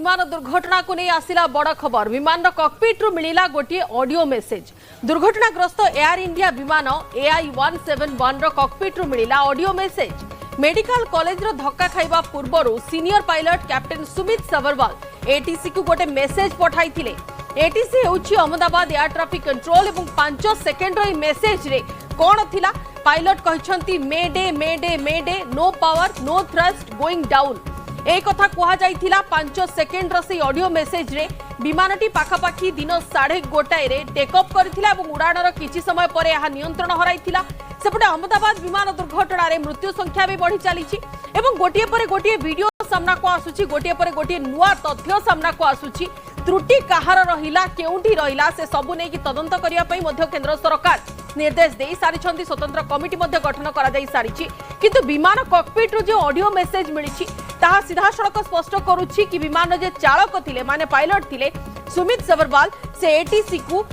विमान दुर्घटना को नहीं आसिला बड़ खबर। विमान कॉकपिट रु मिलिला गोटे ऑडियो मेसेज। दुर्घटनाग्रस्त एयर इंडिया विमान AI-171 रो कॉकपिट रु मिलिला ऑडियो मेसेज। मेडिकल कॉलेज रो धक्का खाइबा पूर्वरु senior pilot captain Sumit Sabharwal ATC को गोटे मेसेज पठाई थिले। एटीसी होउची अहमदाबाद एयर ट्रैफिक कंट्रोल एवं 5 सेकेंड रो मेसेज रे कोन थिला पायलट कहछंती mayday mayday mayday no power no thrust going down. ए कथा कहा जाइथिला 5 सेकेंड रो से ऑडियो मेसेज रे विमानटी पाखापाखी दिन 1:30 रे टेक ऑफ करथिला एवं उड़ाणर किछि समय परे यह नियंत्रण हराइथिला। सेपटे अहमदाबाद विमान दुर्घटना रे मृत्यु संख्या भी बढ़ी चलीछि एवं गोटिए परे गोटिए वीडियो सामना को आसुछि, गोटिए परे गोटिए नुआ तथ्य सामना को आसुछि। त्रुटि कहार रहिला केउंठी रहिला से सबु नै कि तदंत करिया पई मध्य केंद्र सरकार निर्देश देई सारिछंती। स्वतंत्र कमिटी मध्य गठन करा जाई सारिछि, किंतु विमान कॉकपिट रो जो ऑडियो मेसेज मिलिछि ताहा सीधा सड़क स्पष्ट करूछि कि विमान जे चालक थिले माने पायलट थिले सुमित सबरवाल से एटीसी को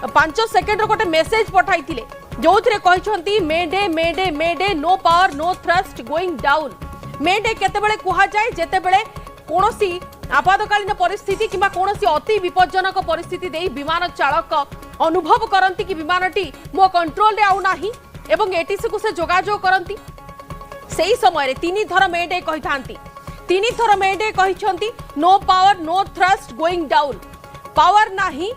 5 सेकेंड रो गोटे मेसेज पठाई थिले जोथिरे कहिसंती mayday no power no thrust going down. Mayday केतेबेले कुहा जाय जेतेबेले कोनोसी आपातकालीन परिस्थिति किंबा कोनोसी अति विपज्जनक परिस्थिति देई विमान चालक अनुभव करंती कि विमानटी मो कंट्रोल रे आउ नाही एवं एटीसी को से जोगाजोग करंती। सेही समय रे 3 थर मे डे कहिथांती, 3 थर मे डे कहिसंती no power no thrust going down. Power नाही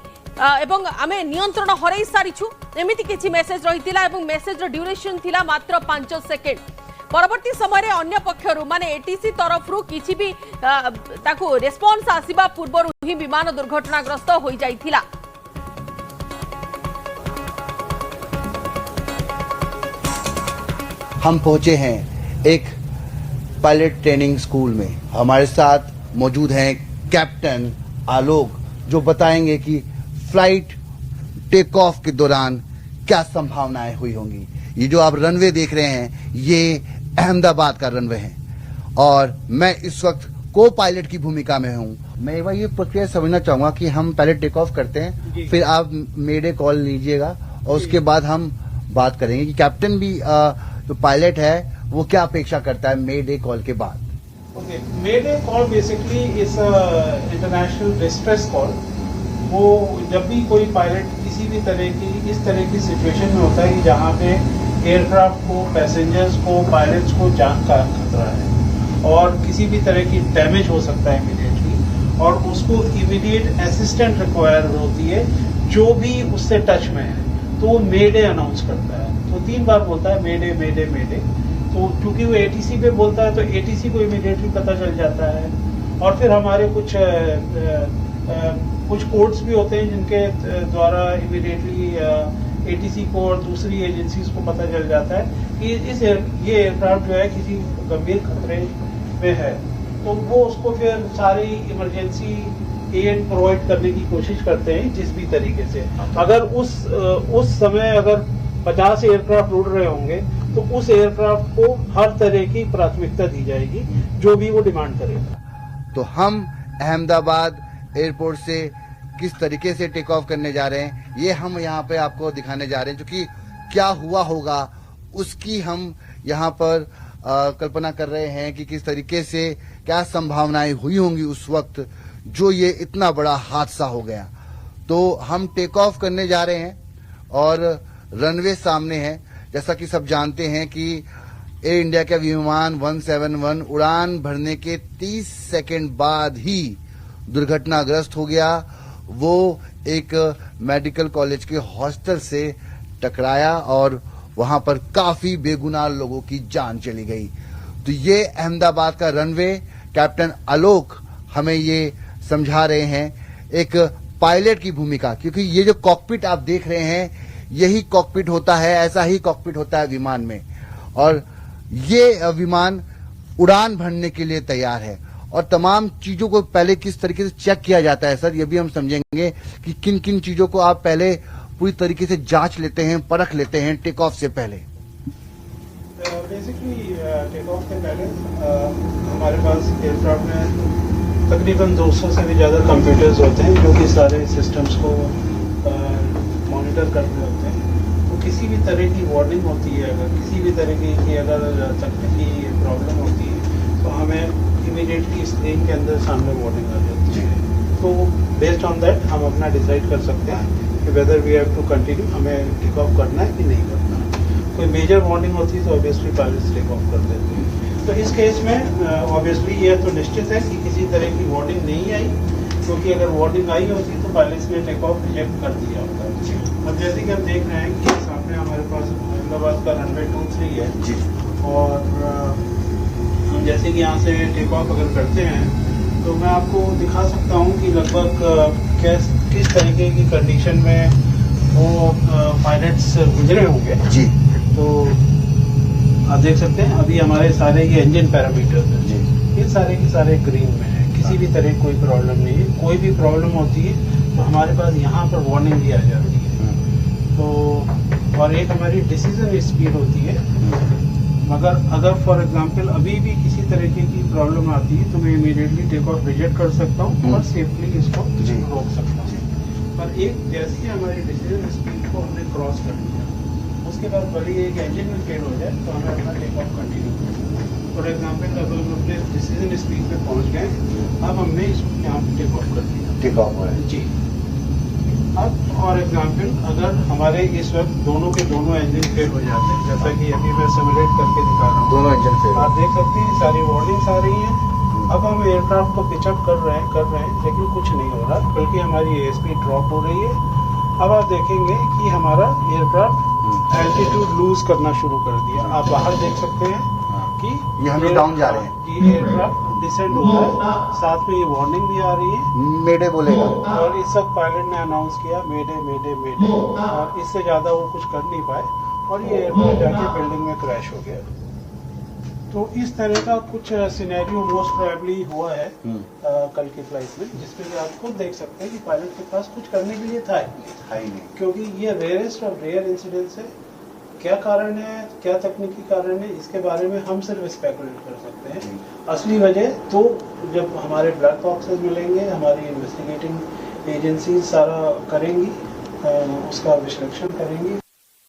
एवं आमे नियंत्रण हरई सारिछु एमिति किछि मेसेज रहितिला एवं मेसेज रो ड्यूरेशन थिला मात्र 5 सेकेंड। परवर्ती समय अन्य पक्षरु माने एटीसी तरफरु किछि भी ताकू रेस्पॉन्स आसीबा पूर्वरु ही विमान दुर्घटनाग्रस्त होई जाइथिला। हम पहुंचे हैं एक पायलट ट्रेनिंग स्कूल में। हमारे साथ मौजूद हैं कैप्टन आलोक, जो बताएंगे कि फ्लाइट टेक ऑफ के दौरान क्या संभावनाएं हुई होंगी। ये जो आप रनवे देख रहे हैं ये अहमदाबाद का रनवे है और मैं इस वक्त को पायलट की भूमिका में हूं। मैं एक बार ये प्रक्रिया समझना चाहूंगा कि हम पहले टेक ऑफ करते हैं, फिर आप मेडे कॉल लीजिएगा और उसके बाद हम बात करेंगे कि कैप्टन भी जो पायलट है वो क्या अपेक्षा करता है मेडे कॉल के बाद। Okay, mayday call basically is international distress call. वो जब भी कोई पायलट किसी भी इस तरह की सिचुएशन में होता है कि जहाँ पे एयरक्राफ्ट को, पैसेंजर्स को, पायलट्स को जान का खतरा है और किसी भी तरह की डैमेज हो सकता है इमीडिएटली और उसको इमीडिएट असिस्टेंट रिक्वायर होती है जो भी उससे टच में है, तो वो मेडे अनाउंस करता है। तो 3 बार बोलता है मेडे मेडे मेडे। तो क्योंकि वो एटीसी पे बोलता है तो एटीसी को इमीडिएटली पता चल जाता है और फिर हमारे कुछ कोड्स भी होते हैं जिनके द्वारा इमीडिएटली एटीसी को और दूसरी एजेंसीज को पता चल जाता है कि ये एयरक्राफ्ट जो है किसी गंभीर खतरे में है। तो वो उसको फिर सारी इमरजेंसी एड प्रोवाइड करने की कोशिश करते हैं जिस भी तरीके से। अगर उस समय अगर 50 एयरक्राफ्ट उड़ रहे होंगे तो उस एयरक्राफ्ट को हर तरह की प्राथमिकता दी जाएगी जो भी वो डिमांड करेगा। तो हम अहमदाबाद एयरपोर्ट से किस तरीके से टेक ऑफ करने जा रहे हैं ये हम यहाँ पे आपको दिखाने जा रहे हैं, क्योंकि क्या हुआ होगा उसकी हम यहाँ पर कल्पना कर रहे हैं कि किस तरीके से क्या संभावनाएं हुई होंगी उस वक्त जो ये इतना बड़ा हादसा हो गया। तो हम टेक ऑफ करने जा रहे हैं और रनवे सामने है। जैसा कि सब जानते हैं कि एयर इंडिया का विमान 171 उड़ान भरने के 30 सेकेंड बाद ही दुर्घटनाग्रस्त हो गया। वो एक मेडिकल कॉलेज के हॉस्टल से टकराया और वहां पर काफी बेगुनाह लोगों की जान चली गई। तो ये अहमदाबाद का रनवे कैप्टन आलोक हमें ये समझा रहे हैं एक पायलट की भूमिका, क्योंकि ये जो कॉकपिट आप देख रहे हैं यही कॉकपिट होता है, ऐसा ही कॉकपिट होता है विमान में और ये विमान उड़ान भरने के लिए तैयार है और तमाम चीजों को पहले किस तरीके से चेक किया जाता है सर, ये भी हम समझेंगे कि किन किन चीजों को आप पहले पूरी तरीके से जांच लेते हैं, परख लेते हैं टेक ऑफ से पहले। बेसिकली टेक ऑफ से पहले हमारे पास एयरक्राफ्ट में तकरीबन 200 से भी ज़्यादा कंप्यूटर्स होते हैं जो कि सारे सिस्टम्स को मॉनिटर कर रहे होते हैं। तो किसी भी तरह की वार्निंग होती है, अगर किसी भी तरह की अगर तकनीकी प्रॉब्लम होती है तो हमें इमीडिएटली स्क्रीन के अंदर सामने वार्निंग आ जाती है। तो बेस्ड ऑन दैट हम अपना डिसाइड कर सकते हैं कि whether we have to continue, हमें टेक ऑफ करना है कि नहीं करना है। कोई मेजर वार्निंग होती है तो ऑब्वियसली पायलट्स टेक ऑफ कर देते हैं। तो इस केस में ऑब्वियसली ये तो निश्चित है कि किसी तरह की वार्निंग नहीं आई, क्योंकि अगर वार्निंग आई होती तो पायलट्स ने टेक ऑफ रिजेक्ट कर दिया होता है। अब जैसे कि हम देख रहे हैं कि सामने हमारे पास अहमदाबाद का रनवे 23 है जी। और हम जैसे कि यहाँ से टेक ऑफ अगर करते हैं तो मैं आपको दिखा सकता हूँ कि लगभग किस तरीके की कंडीशन में वो पायलट्स गुजरे होंगे जी। तो आप देख सकते हैं अभी हमारे सारे ये इंजन पैरामीटर्स हैं जी। ये सारे के सारे ग्रीन में है, किसी भी तरह कोई प्रॉब्लम नहीं है। कोई भी प्रॉब्लम होती है तो हमारे पास यहाँ पर वार्निंग भी आ जाती है। तो और एक हमारी डिसीजन स्पीड होती है, मगर अगर फॉर एग्जांपल अभी भी किसी तरीके की प्रॉब्लम आती है तो मैं इमीडिएटली टेक ऑफ रिजेक्ट कर सकता हूँ और सेफली इसको जी। रोक सकता हूँ। पर एक जैसे ही हमारी डिसीजन स्पीड को हमने क्रॉस कर लिया, उसके बाद भले एक इंजन में फेल हो जाए तो हमें अपना टेक ऑफ कंटिन्यू करना है। फॉर एग्जाम्पल अब हम अपने डिसीजन स्पीड पे पहुँच गए, अब हमने इसको यहाँ पे टेक ऑफ कर दिया। टेक ऑफ हुआ है जी। अब फॉर एग्जाम्पल अगर हमारे इस वक्त दोनों के दोनों इंजन फेल हो जाते हैं, जैसा कि अभी मैं सिमुलेट करके दिखा रहा हूँ, दोनों इंजन फेल। आप देख सकते हैं सारी वार्निंग्स आ रही हैं। अब हम एयरक्राफ्ट को पिचअप कर रहे हैं लेकिन कुछ नहीं हो रहा, बल्कि हमारी एएसपी ड्रॉप हो रही है। अब आप देखेंगे कि हमारा एयरक्राफ्ट एल्टीट्यूड लूज करना शुरू कर दिया। आप बाहर देख सकते हैं कि ये हम लोग डाउन जा रहे हैं, कि एयरक्राफ्ट डिसेंड हो रहा है, साथ में ये वार्निंग भी आ रही है। मेडे बोलेगा और इस वक्त पायलट ने अनाउंस किया मेडे मेडे मेडे, और इससे ज्यादा वो कुछ कर नहीं पाए और ये एयरक्राफ्ट जाके बिल्डिंग में क्रैश हो गया। तो इस तरह का कुछ सिनेरियो मोस्ट प्रोबेबली हुआ है कल की फ्लाइट में, जिसमें कि आप खुद देख सकते हैं कि पायलट के पास कुछ करने के लिए था ही नहीं, क्योंकि ये रेयरेस्ट ऑफ रेयर इंसिडेंट्स है। क्या कारण है, क्या तकनीकी कारण है, इसके बारे में हम सिर्फ स्पेकुलेट कर सकते हैं। असली वजह तो जब हमारे ब्लैक बॉक्सेस मिलेंगे, हमारी इन्वेस्टिगेटिंग एजेंसी सारा करेंगी, उसका विश्लेषण करेंगी,